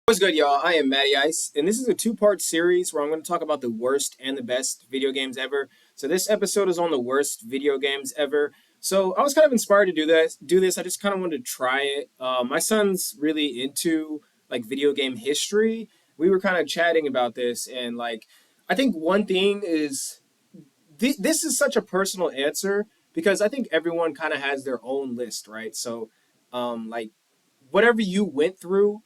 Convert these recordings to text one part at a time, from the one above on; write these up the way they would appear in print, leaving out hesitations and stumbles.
What's good, y'all? I am Matty Ice, and this is a two-part series where I'm going to talk about the worst and the best video games ever. So this episode is on the worst video games ever. So I was kind of inspired to do this. I just kind of wanted to try it. My son's really into like video game history. We were kind of chatting about this, and like I think one thing is this is such a personal answer because I think everyone kind of has their own list, right? So, like whatever you went through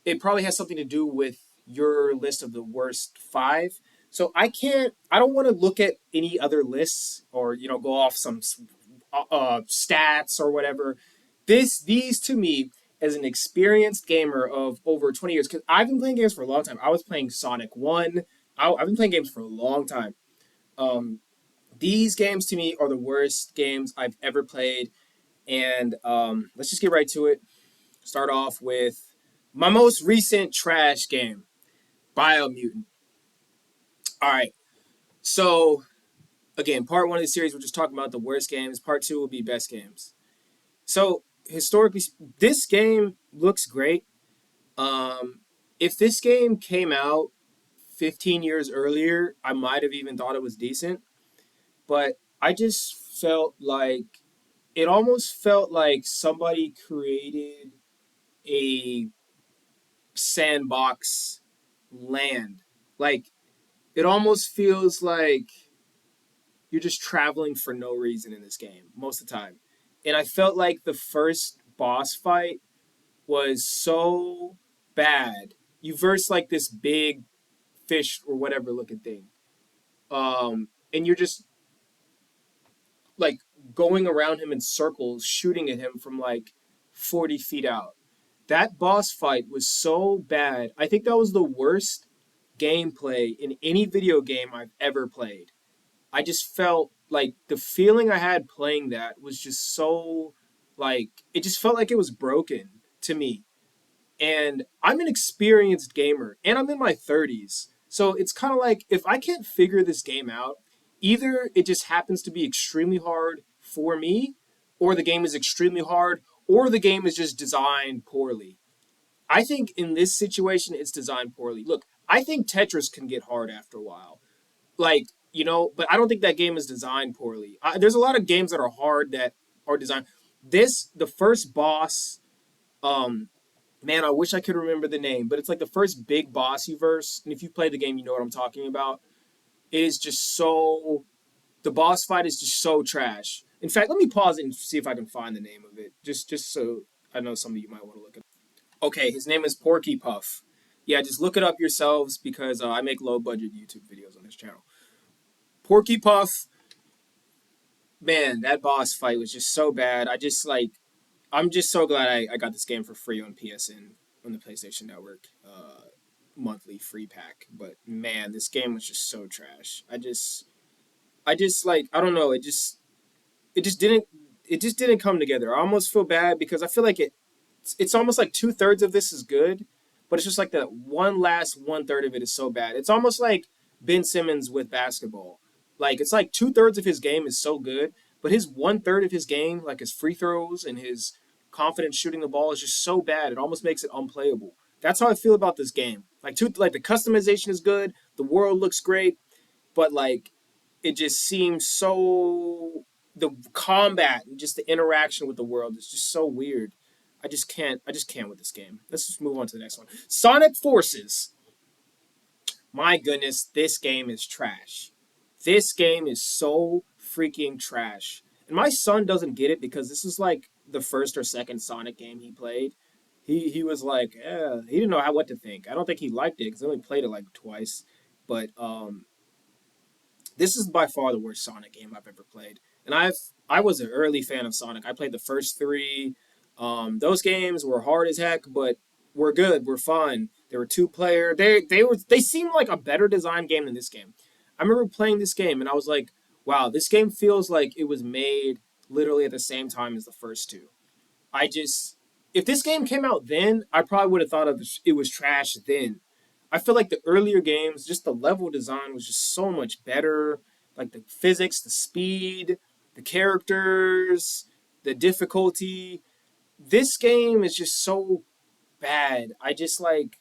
it probably has something to do with your list of the worst five. So I don't want to look at any other lists or go off some stats or whatever. These to me as an experienced gamer of over 20 years because I've been playing games for a long time. I was playing Sonic One. I've been playing games for a long time. Um, these games to me are the worst games I've ever played, and let's just get right to it. Start off with my most recent trash game, Biomutant. All right. So, again, part one of the series, we're just talking about the worst games. Part two will be best games. So, historically, this game looks great. Um, if this game came out 15 years earlier, I might have even thought it was decent. But I just felt like it almost felt like somebody created a sandbox land. Like it almost feels like you're just traveling for no reason in this game most of the time. And I felt like the first boss fight was so bad. You verse like this big fish or whatever looking thing. And you're just like going around him in circles, shooting at him from like 40 feet out. That boss fight was so bad. I think that was the worst gameplay in any video game I've ever played. I just felt like the feeling I had playing that was just so like it just felt like it was broken to me. And I'm an experienced gamer and I'm in my 30s. So it's kind of like if I can't figure this game out, either it just happens to be extremely hard for me or the game is extremely hard or the game is just designed poorly. I think in this situation it's designed poorly. Look, I think Tetris can get hard after a while. Like, but I don't think that game is designed poorly. There's a lot of games that are hard that are designed. The first boss, um, man, I wish I could remember the name, but it's like the first big boss you verse. And if you play the game, you know what I'm talking about. It is just so, the boss fight is just so trash. In fact, let me pause it and see if I can find the name of it, just so I know some of you might want to look at. Okay, his name is Porky Puff. Yeah, just look it up yourselves because I make low budget YouTube videos on this channel. Porky Puff, man, that boss fight was just so bad. I'm just so glad I got this game for free on PSN on the PlayStation Network monthly free pack. But man, this game was just so trash. I just like I don't know. It just didn't it just didn't come together. I almost feel bad because I feel like it's almost like two-thirds of this is good, but it's just like that one third of it is so bad. It's almost like Ben Simmons with basketball. Like it's like two-thirds of his game is so good, but his one third of his game, like his free throws and his confidence shooting the ball, is just so bad. It almost makes it unplayable. That's how I feel about this game. Like the customization is good, the world looks great, but like it just seems so the combat and just the interaction with the world is just so weird. I just can't with this game. Let's just move on to the next one. Sonic Forces. My goodness, this game is trash. This game is so freaking trash. And my son doesn't get it because this is like the first or second Sonic game he played. He was like, he didn't know what to think. I don't think he liked it because I only played it like twice. But this is by far the worst Sonic game I've ever played. And I was an early fan of Sonic. I played the first three. Those games were hard as heck, but were good. Were fun. They were two player. They seemed like a better designed game than this game. I remember playing this game and I was like, wow, this game feels like it was made literally at the same time as the first two. I just if this game came out then, I probably would have thought of it was trash then. I feel like the earlier games, just the level design was just so much better. Like the physics, the speed, the characters, the difficulty. This game is just so bad. I just like.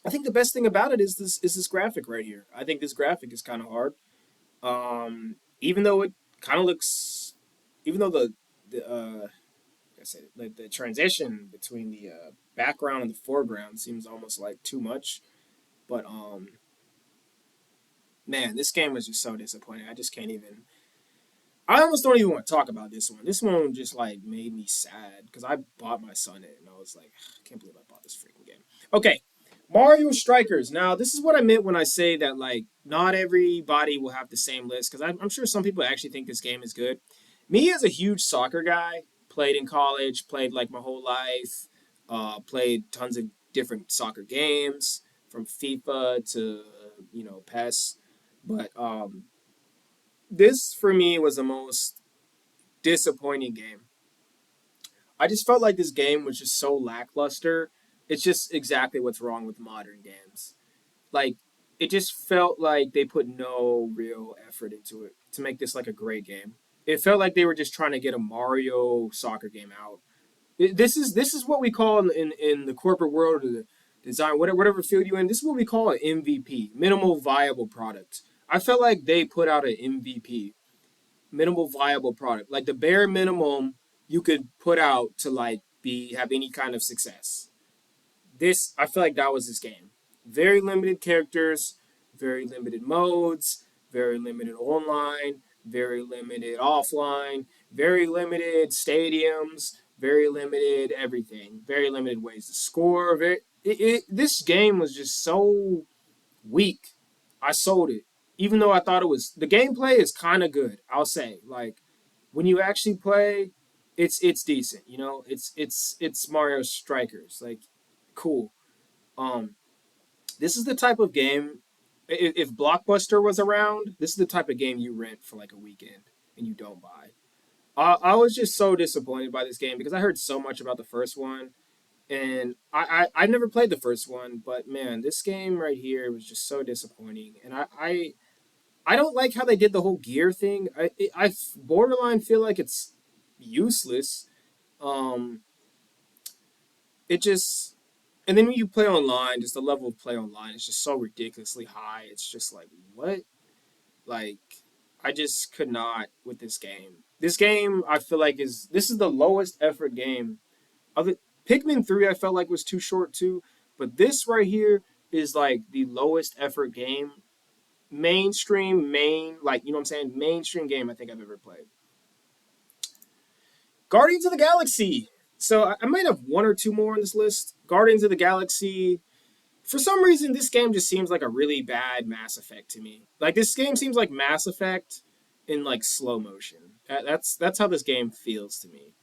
I think the best thing about it is this graphic right here. I think this graphic is kind of hard. Even though it kind of looks, even though the I said the transition between the background and the foreground seems almost like too much. But man, this game was just so disappointing. I just can't even. I almost don't even want to talk about this one. This one just like made me sad because I bought my son it and I was like, I can't believe I bought this freaking game. Okay, Mario Strikers. Now, this is what I meant when I say that like not everybody will have the same list because I'm sure some people actually think this game is good. Me as a huge soccer guy, played in college, played like my whole life, played tons of different soccer games from FIFA to PES, but this for me was the most disappointing game. I just felt like this game was just so lackluster. It's just exactly what's wrong with modern games. Like, it just felt like they put no real effort into it to make this like a great game. It felt like they were just trying to get a Mario soccer game out. This is what we call in the corporate world or the design whatever field you in. This is what we call an MVP, minimal viable product. I felt like they put out an MVP, minimal viable product, like the bare minimum you could put out to like be have any kind of success. This I feel like that was this game. Very limited characters, very limited modes, very limited online, very limited offline, very limited stadiums, very limited everything, very limited ways to score. This game was just so weak. I sold it, even though I thought it was the gameplay is kind of good. I'll say like when you actually play, it's decent. It's Mario Strikers. Like cool. Um, this is the type of game. If Blockbuster was around, this is the type of game you rent for like a weekend and you don't buy. I was just so disappointed by this game because I heard so much about the first one, and I never played the first one, but man, this game right here was just so disappointing, and I don't like how they did the whole gear thing. I borderline feel like it's useless. Um, it just and then when you play online, just the level of play online is just so ridiculously high. It's just like what? Like I just could not with this game. This game I feel like this is the lowest effort game. Other Pikmin 3 I felt like was too short too, but this right here is like the lowest effort game. Mainstream main like you know what I'm saying? Mainstream game I think I've ever played. Guardians of the Galaxy. So I might have one or two more on this list. Guardians of the Galaxy. For some reason, this game just seems like a really bad Mass Effect to me. Like this game seems like Mass Effect in like slow motion. That's how this game feels to me.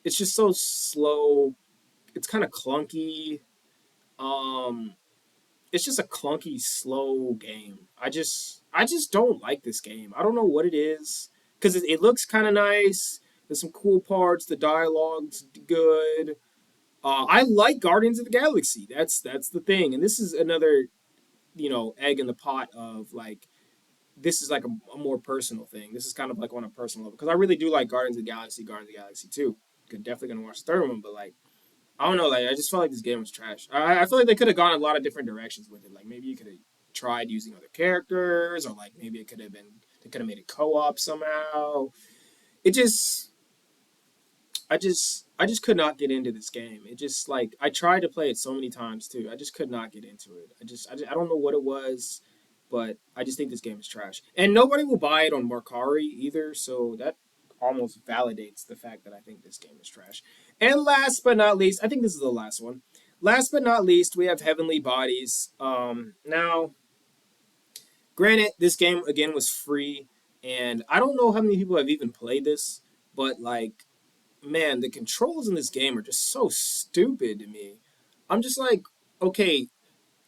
It's just so slow. It's kind of clunky. Um, it's just a clunky, slow game. I just don't like this game. I don't know what it is because it looks kind of nice. There's some cool parts. The dialogue's good. I like Guardians of the Galaxy. That's the thing, and this is another egg in the pot of like this is like a more personal thing. This is kind of like on a personal level because I really do like Guardians of the Galaxy too. Definitely gonna watch the third one, but like I don't know, like I just felt like this game was trash. I feel like they could have gone a lot of different directions with it. Like maybe you could have tried using other characters, or like maybe it could have been they could have made it co-op somehow. It just I just could not get into this game. It just like I tried to play it so many times too. I just could not get into it. I don't know what it was, but I just think this game is trash. And nobody will buy it on Mercari either, so that almost validates the fact that I think this game is trash. And last but not least, I think this is the last one. Last but not least, we have Heavenly Bodies. Now, granted, this game again was free, and I don't know how many people have even played this, but like man, the controls in this game are just so stupid to me. I'm just like, okay,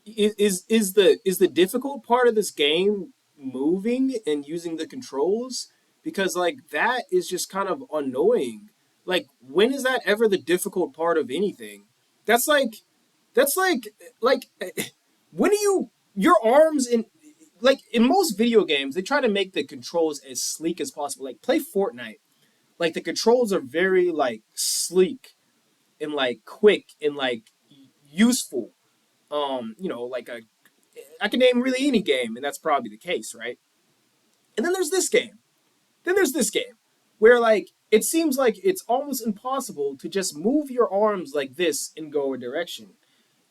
is the difficult part of this game moving and using the controls? Because like that is just kind of annoying. Like when is that ever the difficult part of anything? That's like that's like when do you your arms in like in most video games they try to make the controls as sleek as possible. Like play Fortnite, like the controls are very like sleek and like quick and like useful. Like I can name really any game, and that's probably the case, right? And then there's this game. Then there's this game where like it seems like it's almost impossible to just move your arms like this and go a direction.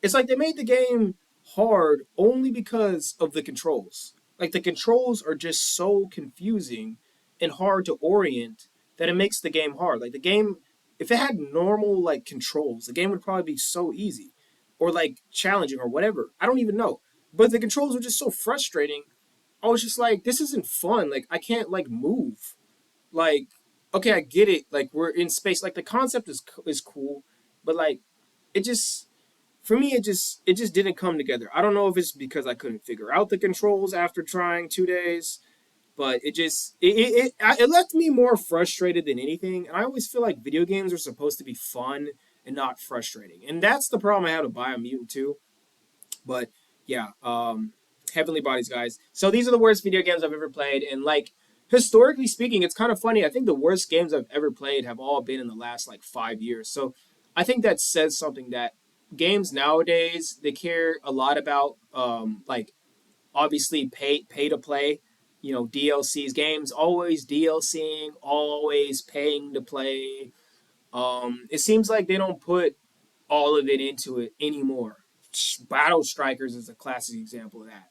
It's like they made the game hard only because of the controls. Like the controls are just so confusing and hard to orient that it makes the game hard. Like the game, if it had normal like controls, the game would probably be so easy or like challenging or whatever. I don't even know. But the controls were just so frustrating. I was just like, this isn't fun. Like I can't like move. Like okay, I get it. Like we're in space. Like the concept is cool, but like it just for me it just didn't come together. I don't know if it's because I couldn't figure out the controls after trying 2 days, but it left me more frustrated than anything. And I always feel like video games are supposed to be fun and not frustrating, and that's the problem I had with Biomutant too. But yeah, Heavenly Bodies, guys. So these are the worst video games I've ever played, and like historically speaking, it's kind of funny. I think the worst games I've ever played have all been in the last like 5 years. So I think that says something that games nowadays they care a lot about like obviously pay to play. DLCs. Games always DLCing, always paying to play. It seems like they don't put all of it into it anymore. Battle Strikers is a classic example of that.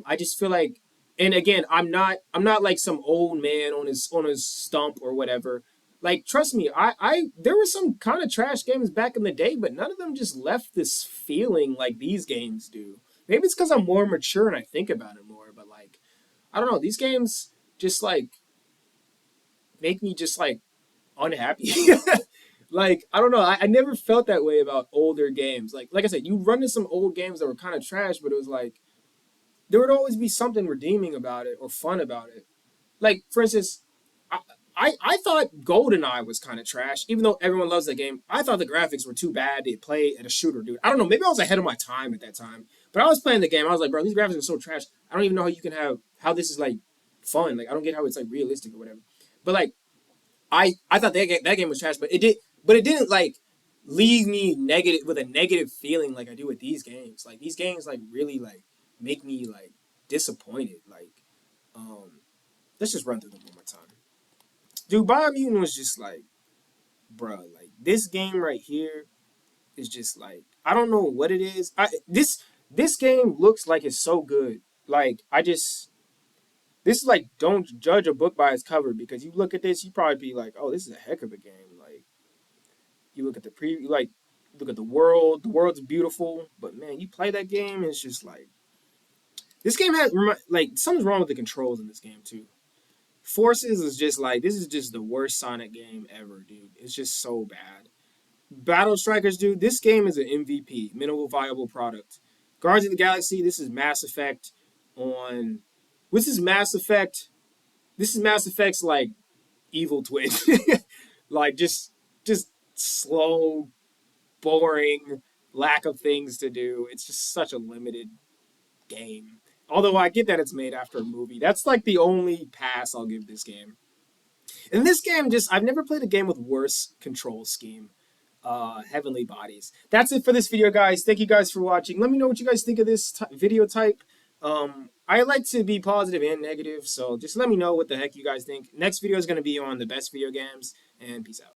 I just feel like, and again, I'm not like some old man on his stump or whatever. Like, trust me, I there were some kind of trash games back in the day, but none of them just left this feeling like these games do. Maybe it's because I'm more mature and I think about it more, but like, I don't know, these games just like make me just like unhappy. Like I don't know, I never felt that way about older games. Like I said, you run into some old games that were kind of trash, but it was like there would always be something redeeming about it or fun about it. Like for instance, I I thought GoldenEye was kind of trash, even though everyone loves that game. I thought the graphics were too bad to play at a shooter, dude. I don't know, maybe I was ahead of my time at that time, but I was playing the game. I was like, bro, these graphics are so trash. I don't even know how you can have how this is like fun. Like I don't get how it's like realistic or whatever. But like I thought that game was trash, but it didn't like leave me negative with a negative feeling like I do with these games. Like these games like really like make me like disappointed. Like um, let's just run through them one more time. Dude, Biomutant was just like, bruh, like this game right here is just like I don't know what it is. This game looks like it's so good. Like this is like don't judge a book by its cover because you look at this, you probably be like, oh, this is a heck of a game. Like you look at the pre, like look at the world. The world's beautiful, but man, you play that game, it's just like this game has like something's wrong with the controls in this game too. Forces is just like this is just the worst Sonic game ever, dude. It's just so bad. Battle Strikers, dude. This game is an MVP, minimal viable product. Guardians of the Galaxy. This is Mass Effect on. This is Mass Effect. This is Mass Effect's like evil twin. Like just slow, boring, lack of things to do. It's just such a limited game. Although I get that it's made after a movie. That's like the only pass I'll give this game. And this game just I've never played a game with worse control scheme. Heavenly Bodies. That's it for this video, guys. Thank you guys for watching. Let me know what you guys think of this video type. I like to be positive and negative, so just let me know what the heck you guys think. Next video is going to be on the best video games, and peace out.